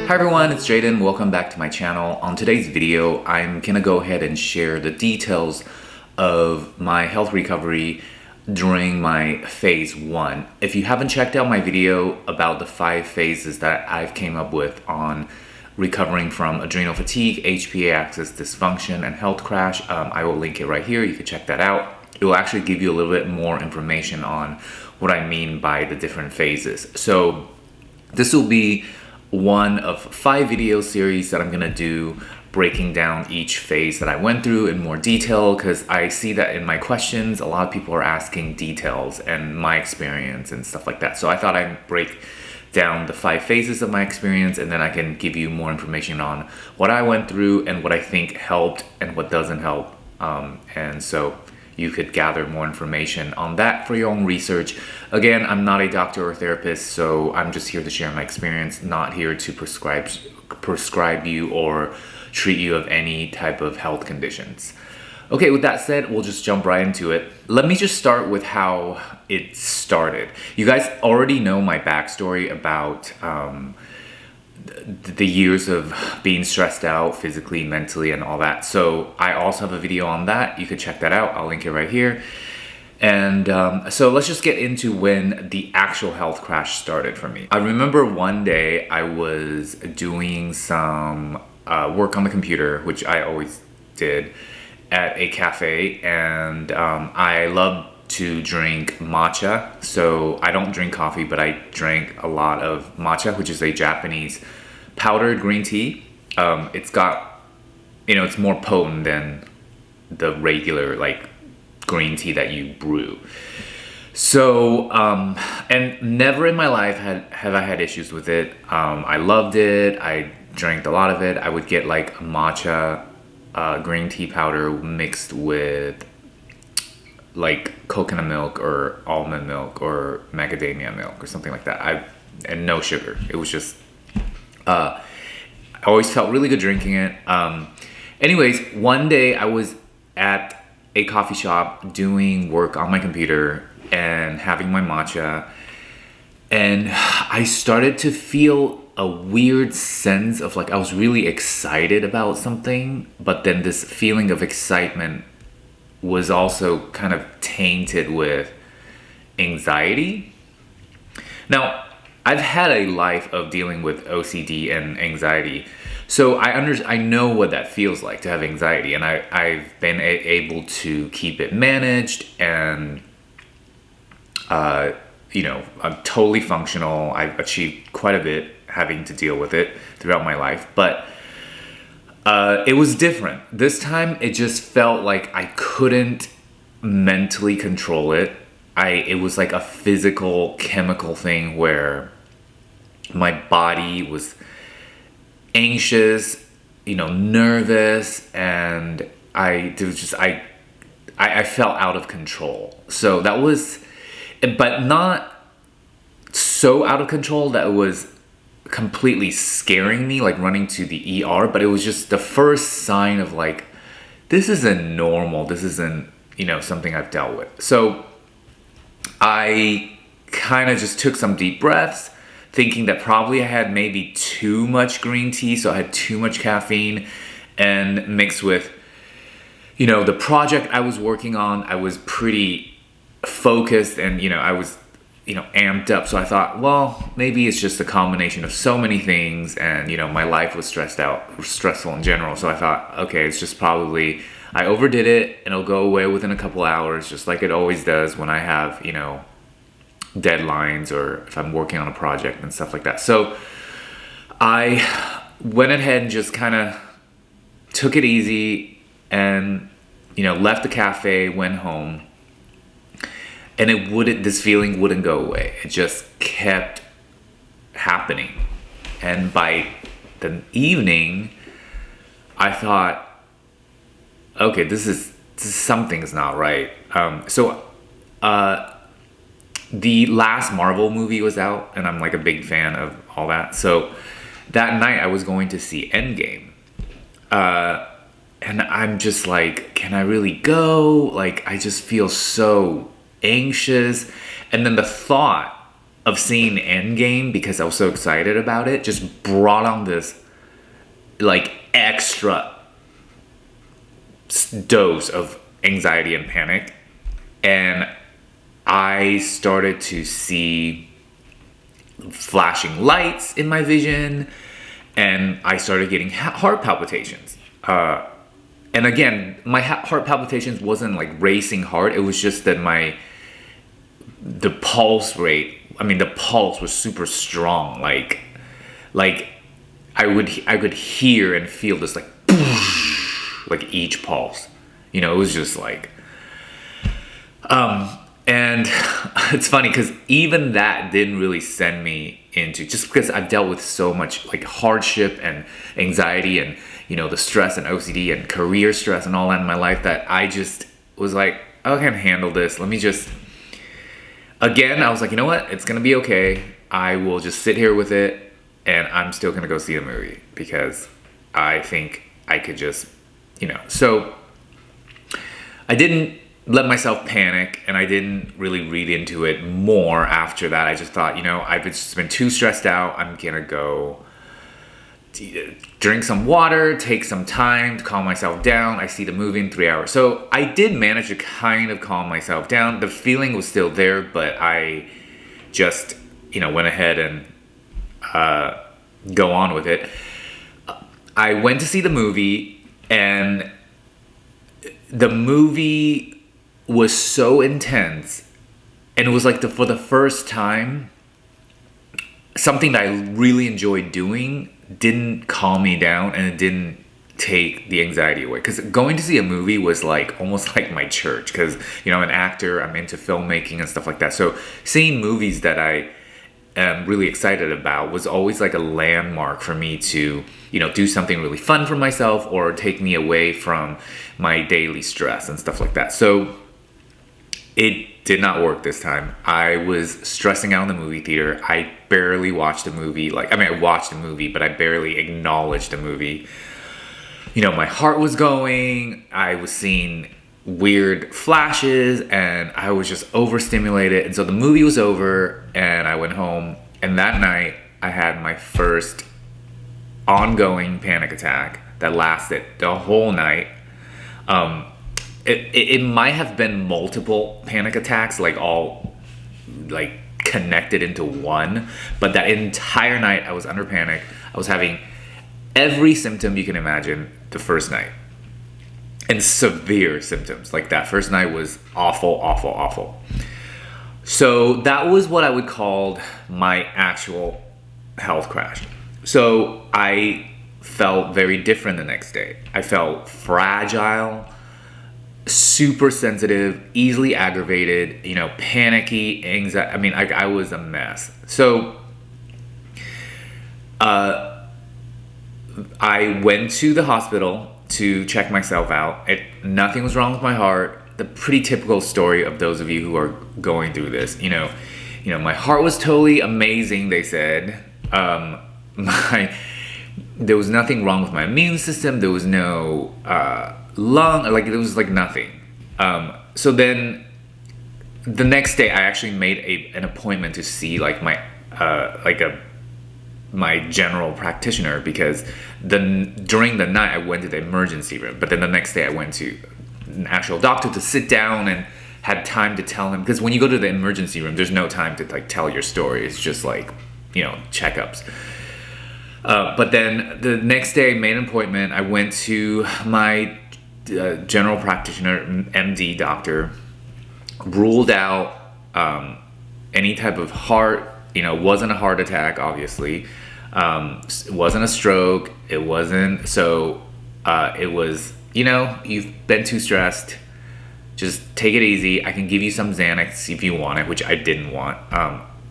Hi everyone, it's Jaden. Welcome back to my channel. On today's video, I'm gonna go ahead and share the details of my health recovery during my phase 1. If you haven't checked out my video about the 5 phases that I've came up with on recovering from adrenal fatigue, HPA Axis Dysfunction, and health crash, I will link it right here. You can check that out. It will actually give you a little bit more information on what I mean by the different phases. So this will be one of 5 video series that I'm gonna do breaking down each phase that I went through in more detail, because I see that in my questions a lot of people are asking details and my experience and stuff like that. So I thought I'd break down the 5 phases of my experience, and then I can give you more information on what I went through and what I think helped and what doesn't help, and so you could gather more information on that for your own research. Again, I'm not a doctor or therapist, so I'm just here to share my experience, not here to prescribe you or treat you of any type of health conditions. Okay, with that said, we'll just jump right into it. Let me just start with how it started. You guys already know my backstory about the years of being stressed out physically, mentally, and all that. So I also have a video on that. You could check that out. I'll link it right here. And so let's just get into when the actual health crash started for me. I remember one day I was doing some work on the computer, which I always did, at a cafe, and I love to drink matcha. So I don't drink coffee, but I drank a lot of matcha, which is a Japanese powdered green tea. It's got, it's more potent than the regular like green tea that you brew. So and never in my life have I had issues with it. I loved it. I drank a lot of it. I would get like matcha green tea powder mixed with like coconut milk or almond milk or macadamia milk or something like that. And no sugar. It was just I always felt really good drinking it. Anyways, one day I was at a coffee shop doing work on my computer and having my matcha, and I started to feel a weird sense of like I was really excited about something, but then this feeling of excitement was also kind of tainted with anxiety. Now, I've had a life of dealing with OCD and anxiety, so I know what that feels like to have anxiety, and I've been able to keep it managed, and I'm totally functional. I've achieved quite a bit having to deal with it throughout my life, but it was different. This time it just felt like I couldn't mentally control it. It was like a physical, chemical thing where my body was anxious, nervous, and I felt out of control. So that was, but not so out of control that it was completely scaring me, like running to the ER, but it was just the first sign of like, this isn't normal. This isn't, something I've dealt with. So I kind of just took some deep breaths, thinking that probably I had maybe too much green tea, so I had too much caffeine, and mixed with, the project I was working on, I was pretty focused, and, I was, amped up. So I thought, well, maybe it's just a combination of so many things, and, my life was stressful in general. So I thought, okay, it's just probably, I overdid it, and it'll go away within a couple hours, just like it always does when I have, deadlines or if I'm working on a project and stuff like that. So I went ahead and just kind of took it easy and, left the cafe, went home, and this feeling wouldn't go away. It just kept happening. And by the evening, I thought, okay, something's not right. The last Marvel movie was out, and I'm like a big fan of all that. So that night I was going to see Endgame. And I'm just like, can I really go? Like, I just feel so anxious. And then the thought of seeing Endgame, because I was so excited about it, just brought on this like extra dose of anxiety and panic. And I started to see flashing lights in my vision, and I started getting heart palpitations. And again, my heart palpitations wasn't like racing hard. It was just that the pulse rate, the pulse was super strong. Like I could hear and feel this like each pulse. It was just like, and it's funny because even that didn't really send me into, just because I've dealt with so much like hardship and anxiety and, the stress and OCD and career stress and all that in my life, that I just was like, I can handle this. Let me just, again, I was like, you know what? It's going to be okay. I will just sit here with it, and I'm still going to go see the movie because I think I could just, So I didn't let myself panic, and I didn't really read into it more after that. I just thought, I've just been too stressed out. I'm gonna go drink some water, take some time to calm myself down. I see the movie in 3 hours. So I did manage to kind of calm myself down. The feeling was still there, but I just, went ahead and go on with it. I went to see the movie, and the movie was so intense, and it was like for the first time, something that I really enjoyed doing didn't calm me down, and it didn't take the anxiety away. Because going to see a movie was like almost like my church, because I'm an actor, I'm into filmmaking and stuff like that. So seeing movies that I am really excited about was always like a landmark for me to do something really fun for myself, or take me away from my daily stress and stuff like that. So it did not work this time. I was stressing out in the movie theater. I barely watched the movie. I watched the movie, but I barely acknowledged the movie. My heart was going. I was seeing weird flashes, and I was just overstimulated. And so the movie was over, and I went home. And that night, I had my first ongoing panic attack that lasted the whole night. It might have been multiple panic attacks, all connected into one, but that entire night I was under panic. I was having every symptom you can imagine the first night, and severe symptoms. Like that first night was awful, awful, awful. So that was what I would call my actual health crash. So I felt very different the next day. I felt fragile, super sensitive, easily aggravated, panicky, anxiety. I was a mess. So I went to the hospital to check myself out. Nothing was wrong with my heart. The pretty typical story of those of you who are going through this. My heart was totally amazing, they said. There was nothing wrong with my immune system. There was no there was nothing. So then the next day I actually made an appointment to see my general practitioner, because during the night I went to the emergency room, but then the next day I went to an actual doctor to sit down and had time to tell him, because when you go to the emergency room, there's no time to tell your story. It's just checkups. But then the next day I made an appointment. I went to my general practitioner, MD doctor, ruled out any type of heart, wasn't a heart attack, obviously. It wasn't a stroke. It wasn't, so it was, you've been too stressed. Just take it easy. I can give you some Xanax if you want it, which I didn't want.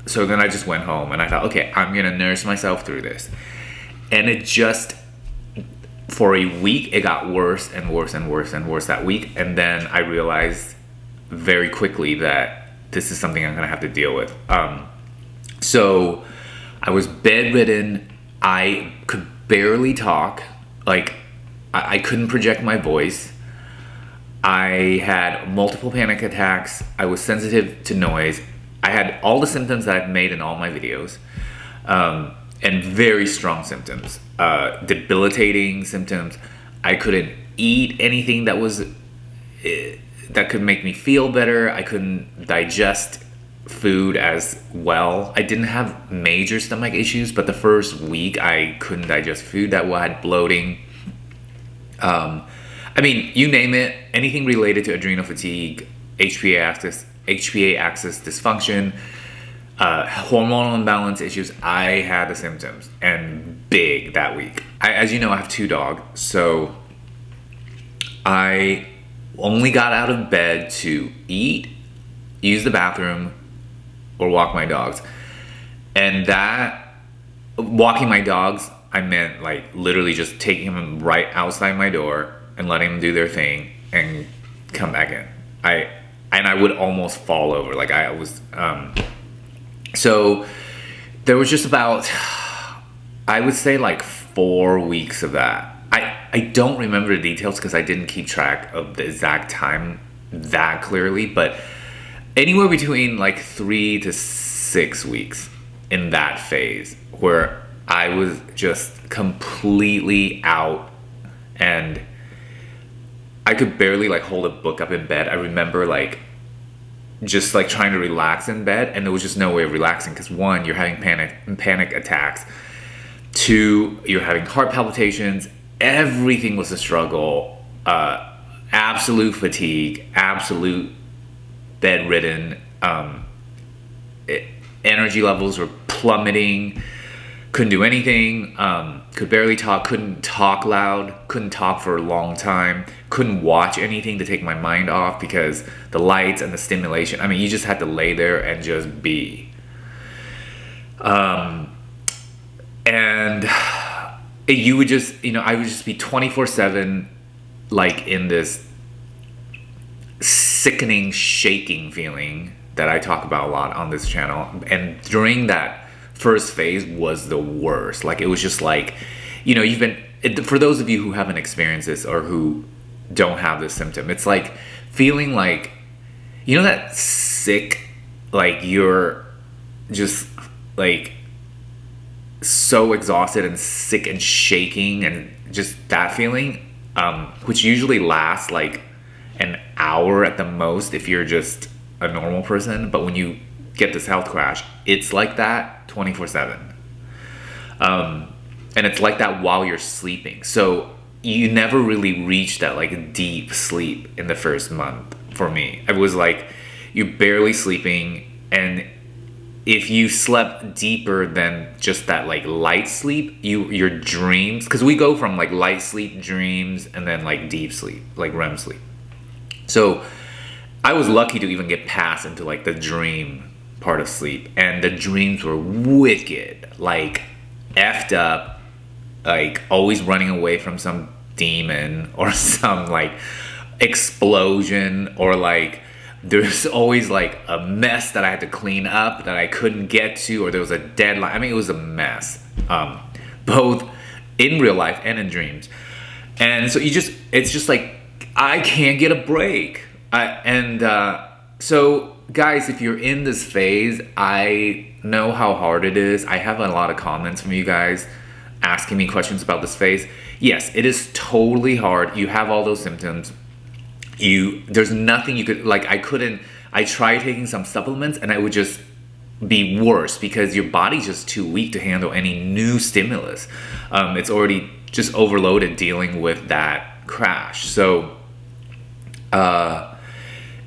So then I just went home and I thought, okay, I'm going to nurse myself through this. And it just, for a week, it got worse and worse and worse and worse that week. And then I realized very quickly that this is something I'm going to have to deal with. So I was bedridden. I could barely talk. I couldn't project my voice. I had multiple panic attacks. I was sensitive to noise. I had all the symptoms that I've made in all my videos, and very strong symptoms, debilitating symptoms. I couldn't eat anything that was that could make me feel better. I couldn't digest food as well. I didn't have major stomach issues, but the first week I couldn't digest food that well. I had bloating. I mean, you name it, anything related to adrenal fatigue, HPA axis dysfunction, hormonal imbalance issues, I had the symptoms, and big that week. As you know, I have 2 dogs, so I only got out of bed to eat, use the bathroom, or walk my dogs. And that, walking my dogs, I meant like literally just taking them right outside my door and letting them do their thing and come back in. I would almost fall over. Like I was, so there was just about, I would say like 4 weeks of that. I don't remember the details because I didn't keep track of the exact time that clearly, but anywhere between like 3 to 6 weeks in that phase where I was just completely out and I could barely like hold a book up in bed. I remember like just like trying to relax in bed, and there was just no way of relaxing because 1, you're having panic attacks. 2, you're having heart palpitations. Everything was a struggle. Absolute fatigue, absolute bedridden. Energy levels were plummeting. Couldn't do anything. Could barely talk. Couldn't talk loud. Couldn't talk for a long time. Couldn't watch anything to take my mind off because the lights and the stimulation. I mean, you just had to lay there and just be. And you would just, I would just be 24/7, like in this sickening, shaking feeling that I talk about a lot on this channel. And during that first phase was the worst. Like it was just like, for those of you who haven't experienced this or who don't have this symptom, it's like feeling like, that sick, like you're just like so exhausted and sick and shaking, and just that feeling, which usually lasts like an hour at the most if you're just a normal person. But when you get this health crash, it's like that 24/7. And it's like that while you're sleeping. So you never really reach that like deep sleep in the first month. For me, it was like you're barely sleeping, and if you slept deeper than just that like light sleep, your dreams, because we go from like light sleep, dreams, and then like deep sleep, like REM sleep. So I was lucky to even get past into like the dream part of sleep, and the dreams were wicked, like effed up, like always running away from some demon or some like explosion, or like there's always like a mess that I had to clean up that I couldn't get to, or there was a deadline. I mean, it was a mess, both in real life and in dreams. And so it's just like, I can't get a break. So guys, if you're in this phase, I know how hard it is. I have a lot of comments from you guys asking me questions about this phase. Yes, it is totally hard. You have all those symptoms. There's nothing you could, like, I tried taking some supplements and I would just be worse because your body's just too weak to handle any new stimulus. It's already just overloaded dealing with that crash. So, and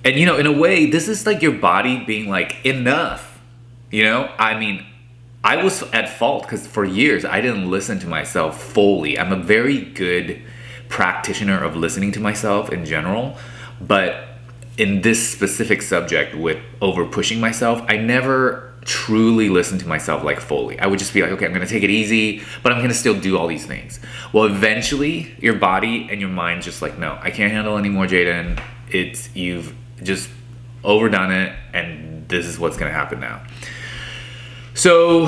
in a way, this is like your body being like, enough, I mean, I was at fault because for years I didn't listen to myself fully. I'm a very good practitioner of listening to myself in general, but in this specific subject with over pushing myself, I never truly listened to myself like fully. I would just be like, okay, I'm gonna take it easy, but I'm gonna still do all these things. Well, eventually your body and your mind just like, no, I can't handle anymore, Jaden. You've just overdone it, and this is what's gonna happen now. So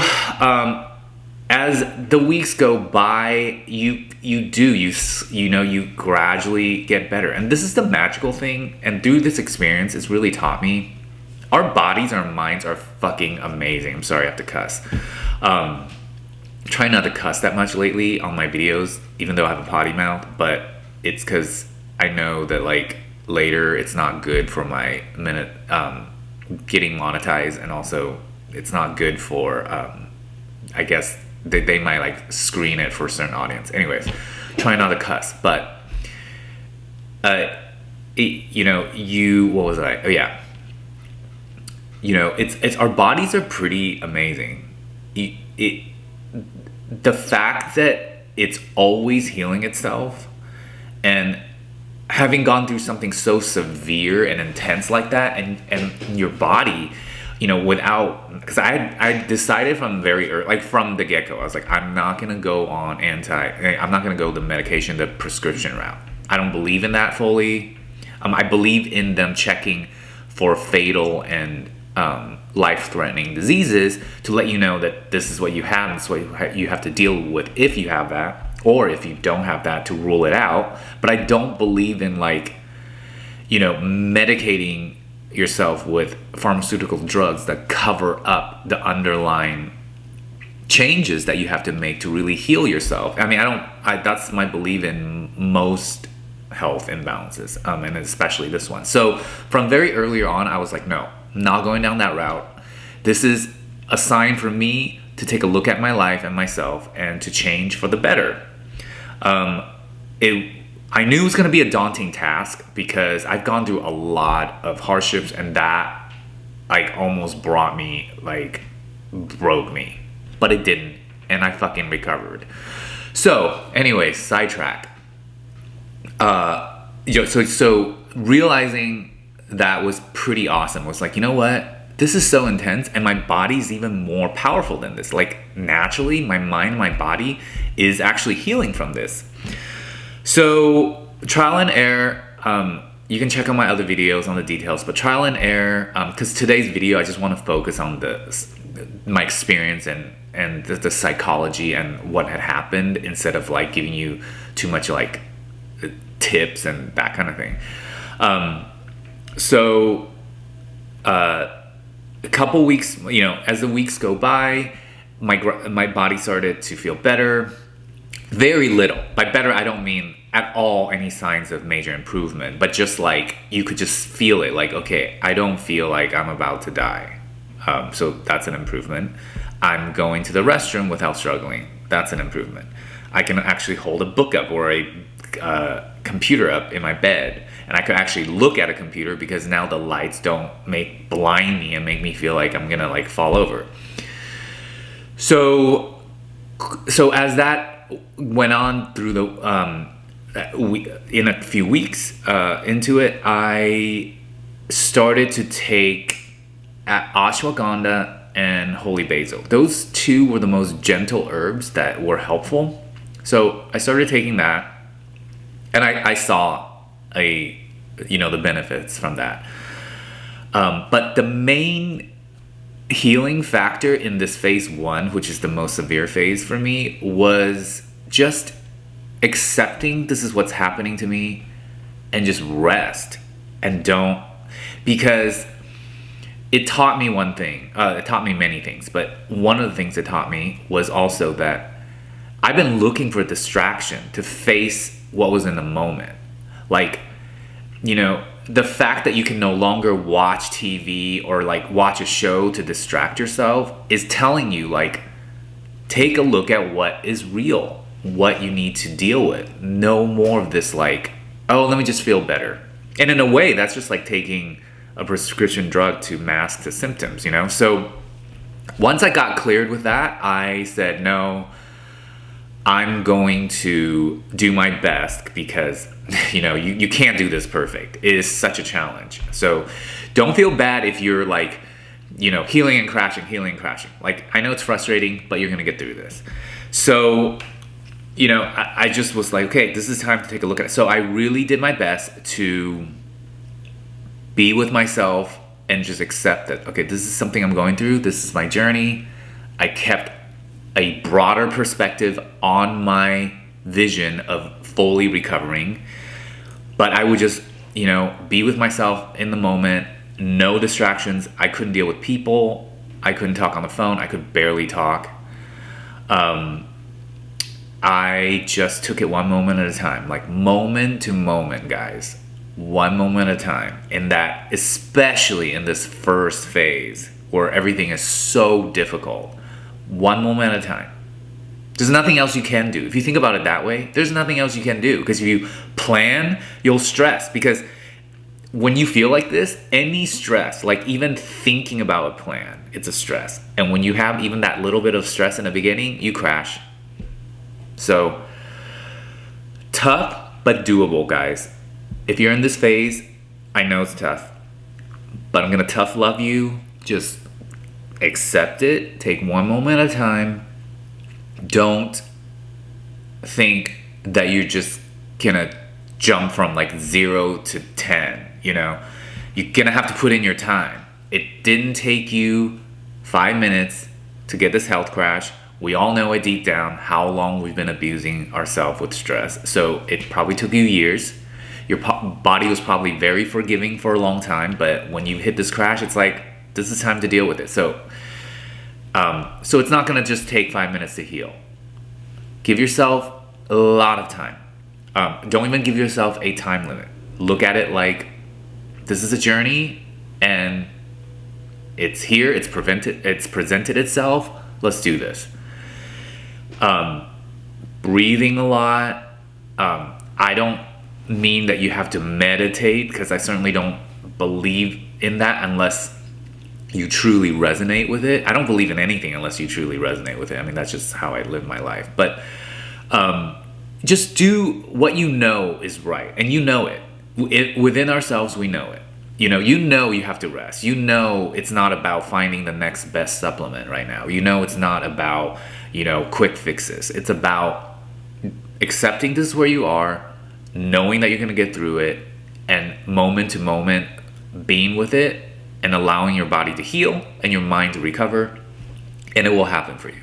as the weeks go by, you gradually get better. And this is the magical thing, and through this experience, it's really taught me our bodies, our minds are fucking amazing. I'm sorry I have to cuss. Try not to cuss that much lately on my videos, even though I have a potty mouth, but it's because I know that like later it's not good for my getting monetized, and also it's not good for I guess they might like screen it for a certain audience. Anyways, try not to cuss, but what was I? Oh yeah. It's our bodies are pretty amazing. The fact that it's always healing itself, and having gone through something so severe and intense like that, and your body, because I decided from very early, like from the get-go, I was like, I'm not gonna go the medication, the prescription route. I don't believe in that fully. I believe in them checking for fatal and life-threatening diseases to let you know that this is what you have, and this is what you have to deal with if you have that, or if you don't have that, to rule it out. But I don't believe in medicating yourself with pharmaceutical drugs that cover up the underlying changes that you have to make to really heal yourself. I mean, that's my belief in most health imbalances, and especially this one. So from very early on, I was like, no, not going down that route. This is a sign for me to take a look at my life and myself and to change for the better. I knew it was going to be a daunting task because I've gone through a lot of hardships, and that almost broke me, but it didn't, and I fucking recovered. So anyways, sidetrack. So realizing that was pretty awesome. Was like, you know what? This is so intense, and my body's even more powerful than this. Like, naturally, my mind, my body is actually healing from this. So trial and error. You can check out my other videos on the details, but trial and error. Because today's video, I just want to focus on my experience and the psychology and what had happened, instead of giving you too much tips and that kind of thing. A couple weeks, as the weeks go by, my body started to feel better. Very little. By better, I don't mean at all any signs of major improvement, but just you could just feel it. Okay, I don't feel like I'm about to die. So that's an improvement. I'm going to the restroom without struggling. That's an improvement. I can actually hold a book up or a computer up in my bed, and I could actually look at a computer because now the lights don't blind me and make me feel like I'm gonna fall over. So as that went on through in a few weeks into it, I started to take ashwagandha and holy basil. Those two were the most gentle herbs that were helpful. So I started taking that, and I saw the benefits from that. But the main healing factor in this phase 1, which is the most severe phase for me, was just accepting this is what's happening to me, and just rest and because it taught me one thing. It taught me many things, but one of the things it taught me was also that I've been looking for a distraction to face what was in the moment. The fact that you can no longer watch TV or watch a show to distract yourself is telling you take a look at what is real, what you need to deal with. No more of this oh, let me just feel better. And in a way, that's just taking a prescription drug to mask the symptoms, So once I got cleared with that, I said, no, I'm going to do my best, because you can't do this perfect. It is such a challenge. So don't feel bad if you're healing and crashing. I know it's frustrating, but you're gonna get through this. So I just was okay, this is time to take a look at it. So I really did my best to be with myself and just accept that, okay, this is something I'm going through. This is my journey. I kept a broader perspective on my vision of fully recovering, but I would just be with myself in the moment no distractions. I couldn't deal with people. I couldn't talk on the phone. I could barely talk. I just took it one moment at a time, like moment to moment, guys. One moment at a time. And that, especially in this first phase where everything is so difficult, one moment at a time. There's nothing else you can do. If you think about it that way, there's nothing else you can do. Because if you plan, you'll stress. Because when you feel like this, any stress, like even thinking about a plan, it's a stress. And when you have even that little bit of stress in the beginning, you crash. So, tough, but doable, guys. If you're in this phase, I know it's tough. But I'm going to tough love you. Just accept it. Take one moment at a time. Don't think that you're just going to jump from like 0 to 10, you know? You're going to have to put in your time. It didn't take you 5 minutes to get this health crash. We all know it deep down how long we've been abusing ourselves with stress. So it probably took you years. Your body was probably very forgiving for a long time, but when you hit this crash, it's like, this is time to deal with it. So it's not gonna just take 5 minutes to heal. Give yourself a lot of time. Don't even give yourself a time limit. Look at it like this is a journey and it's here, it's presented itself. Let's do this. Breathing a lot. I don't mean that you have to meditate, because I certainly don't believe in that unless you truly resonate with it. I don't believe in anything unless you truly resonate with it. I mean, that's just how I live my life. But just do what you know is right, and you know it. Within ourselves, we know it. You know you have to rest. You know it's not about finding the next best supplement right now. You know it's not about, quick fixes. It's about accepting this is where you are, knowing that you're going to get through it, and moment to moment being with it and allowing your body to heal and your mind to recover, and it will happen for you.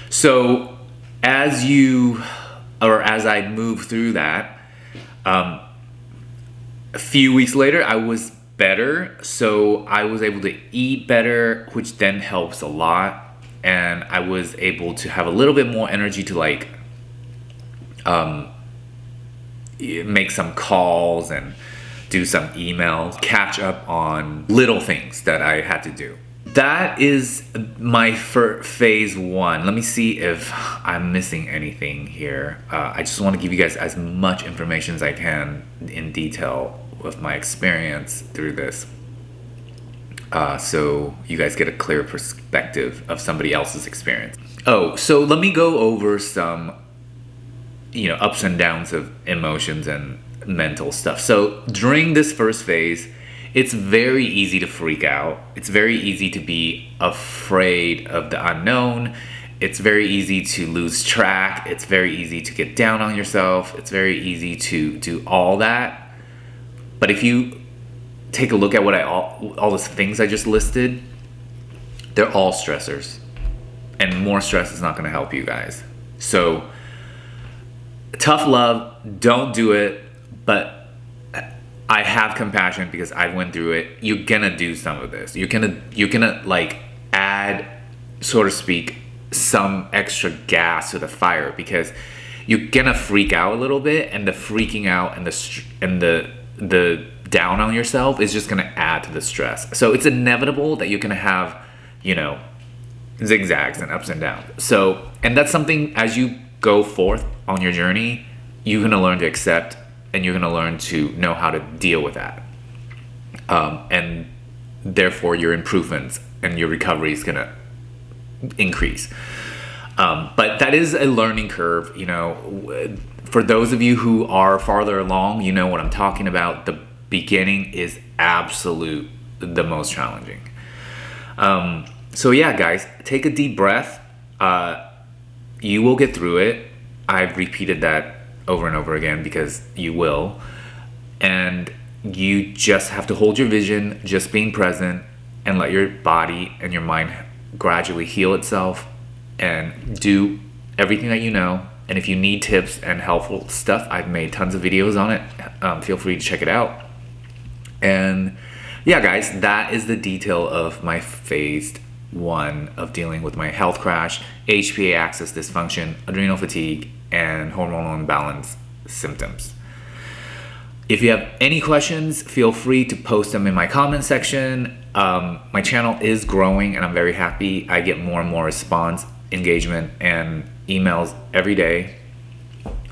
So as I move through that, a few weeks later, I was better. So I was able to eat better, which then helps a lot. And I was able to have a little bit more energy to make some calls and do some emails, catch up on little things that I had to do. That is my phase 1. Let me see if I'm missing anything here. I just want to give you guys as much information as I can in detail with my experience through this. So you guys get a clear perspective of somebody else's experience. Oh, so let me go over some, ups and downs of emotions and mental stuff. So during this first phase, it's very easy to freak out. It's very easy to be afraid of the unknown. It's very easy to lose track. It's very easy to get down on yourself. It's very easy to do all that. But if you take a look at all the things I just listed, they're all stressors. And more stress is not going to help you guys. So tough love, don't do it, but I have compassion because I went through it. You're gonna do some of this. You're gonna like add, so to speak, some extra gas to the fire, because you're gonna freak out a little bit, and the freaking out and the down on yourself is just gonna add to the stress. So it's inevitable that you're gonna have, zigzags and ups and downs. So, and that's something as you go forth on your journey, you're gonna learn to accept. And you're going to learn to know how to deal with that. And therefore, your improvements and your recovery is going to increase. But that is a learning curve. For those of you who are farther along, you know what I'm talking about. The beginning is the most challenging. So yeah, guys, take a deep breath. You will get through it. I've repeated that over and over again because you will, and you just have to hold your vision, just being present, and let your body and your mind gradually heal itself, and do everything that you know. And if you need tips and helpful stuff, I've made tons of videos on it. Feel free to check it out. And yeah, guys, that is the detail of my phase 1 of dealing with my health crash, HPA axis dysfunction, adrenal fatigue, and hormonal imbalance symptoms. If you have any questions, feel free to post them in my comment section. My channel is growing and I'm very happy. I get more and more response, engagement, and emails every day.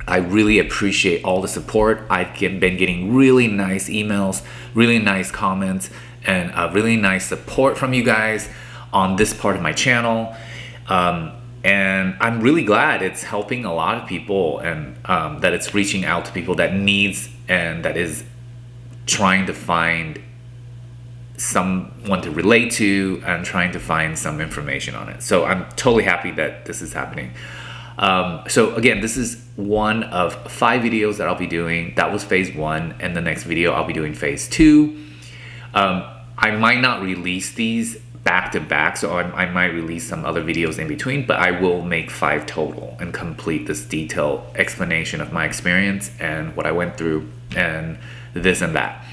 I really appreciate all the support. I've been getting really nice emails, really nice comments, and really nice support from you guys on this part of my channel. And I'm really glad it's helping a lot of people, and that it's reaching out to people that needs and that is trying to find someone to relate to and trying to find some information on it. So I'm totally happy that this is happening. So again, this is one of 5 videos that I'll be doing. That was phase 1, and the next video I'll be doing phase 2. I might not release these back to back, so I might release some other videos in between, but I will make 5 total and complete this detailed explanation of my experience and what I went through and this and that.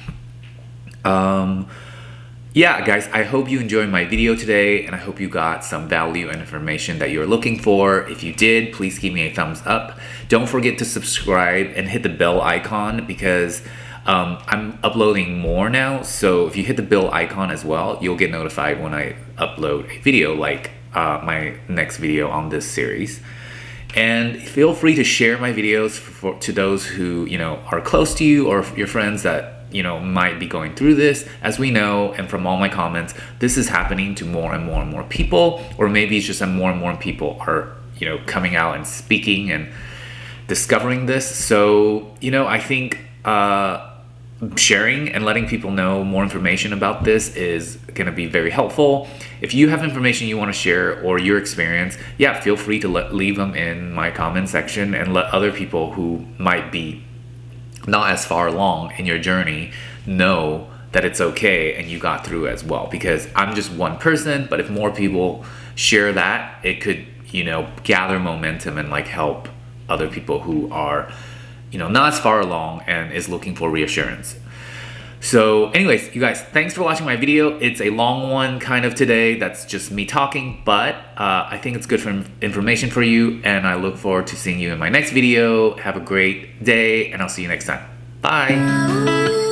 Yeah, guys, I hope you enjoyed my video today, and I hope you got some value and information that you're looking for. If you did, please give me a thumbs up. Don't forget to subscribe and hit the bell icon, because I'm uploading more now. So if you hit the bell icon as well, you'll get notified when I upload a video, like my next video on this series. And feel free to share my videos to those who, you know, are close to you, or your friends that, you know, might be going through this. As we know, and from all my comments, this is happening to more and more and more people, or maybe it's just that more and more people are, you know, coming out and speaking and discovering this. So, you know, I think sharing and letting people know more information about this is going to be very helpful. If you have information you want to share or your experience, yeah, feel free to leave them in my comment section, and let other people who might be not as far along in your journey know that it's okay and you got through as well. Because I'm just one person, but if more people share that, it could, you know, gather momentum and like help other people who are, you know, not as far along and is looking for reassurance. So anyways, you guys, thanks for watching my video. It's a long one kind of today. That's just me talking, but I think it's good for information for you, and I look forward to seeing you in my next video. Have a great day, and I'll see you next time. Bye.